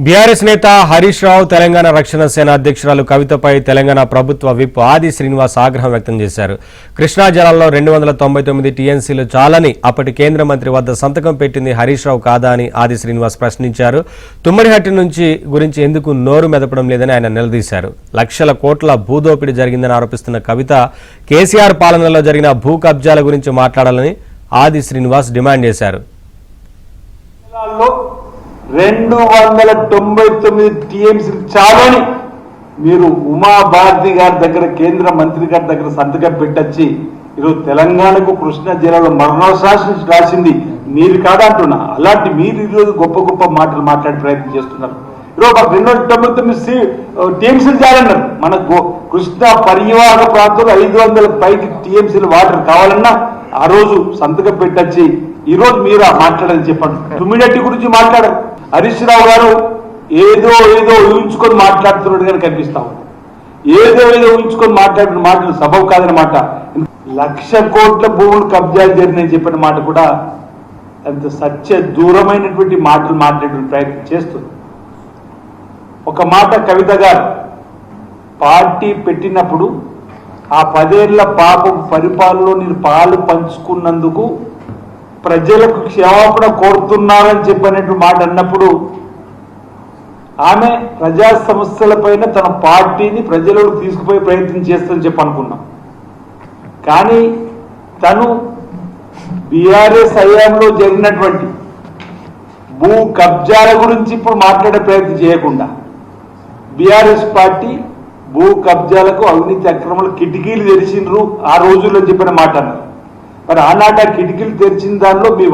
BRS నేత హరీష్ రావు తెలంగాణ రక్షణ సేన అధ్యక్షురాలు కవితపై తెలంగాణ ప్రభుత్వ విప్ ఆది శ్రీనివాస్ ఆగ్రహం వ్యక్తం చేశారు. కృష్ణా జలాల్లో 299 టీఎంసీలు చాలని అప్పటి కేంద్ర మంత్రి వద్ద సంతకం పెట్టింది హరీష్ రావు కాదా అని ఆది శ్రీనివాస్ ప్రశ్నించారు. తుమ్మడిహట్టి గురించి ఎందుకు నోరు మెదపడం లేదని ఆయన నిలదీశారు. లక్షల కోట్ల భూదోపిడీ జరిగిందని ఆరోపిస్తున్న కవిత కేసీఆర్ పాలనలో జరిగిన భూ కబ్జాల గురించి మాట్లాడాలని ఆది శ్రీనివాస్ డిమాండ్ చేశారు. 299 టీఎంసీ చాలని మీరు ఉమాభారతి గారి దగ్గర కేంద్ర మంత్రి గారి దగ్గర సంతకం పెట్టొచ్చి ఈరోజు తెలంగాణకు కృష్ణా జిల్లాలో మరణోశాసనం రాసింది మీరు కాదంటున్నా. అలాంటి మీరు ఈరోజు గొప్ప గొప్ప మాటలు మాట్లాడే ప్రయత్నం చేస్తున్నారు. ఈరోజు 299 టీఎంసీలు చాలన్నారు. మనకు కృష్ణా పరివాహక ప్రాంతంలో 500 పైకి టీఎంసీలు వాటర్ కావాలన్నా ఆ రోజు సంతకం పెట్టొచ్చి ఈరోజు మీరు మాట్లాడని చెప్పండి. తుమ్మిడట్టి గురించి మాట్లాడారు. హరీష్ రావు గారు ఏదో ఊహించుకొని మాట్లాడుతున్నాడు కానీ కనిపిస్తా ఉంది. ఏదో ఊహించుకొని మాట్లాడిన మాటలు సబబు కాదనమాట. 1,00,000 కోట్ల భూములు కబ్జాలు జరిగినాయని చెప్పిన మాట కూడా అంత సత్య దూరమైనటువంటి మాటలు మాట్లాడే ప్రయత్నం చేస్తుంది. ఒక మాట కవిత గారు పార్టీ పెట్టినప్పుడు ఆ 10 ఏళ్ల పాపం పరిపాలనలో నేను పాలు పంచుకున్నందుకు ప్రజలకు క్షమాపణ కోరుతున్నారని చెప్పినట్టు మాట అన్నప్పుడు ఆమె ప్రజా సమస్యలపైన తన పార్టీని ప్రజలకు తీసుకుపోయే ప్రయత్నం చేస్తుందని చెప్పి అనుకున్నాం. కానీ తను బీఆర్ఎస్ హయాంలో జరిగినటువంటి భూ కబ్జాల గురించి ఇప్పుడు మాట్లాడే ప్రయత్నం చేయకుండా బీఆర్ఎస్ పార్టీ భూ కబ్జాలకు అవినీతి అక్రమాలు కిటికీలు తెరిచిండ్రు ఆ రోజుల్లో చెప్పిన మాట అన్నారు. మరి ఆనాట కిటికీలు తెరిచిన దానిలో మీ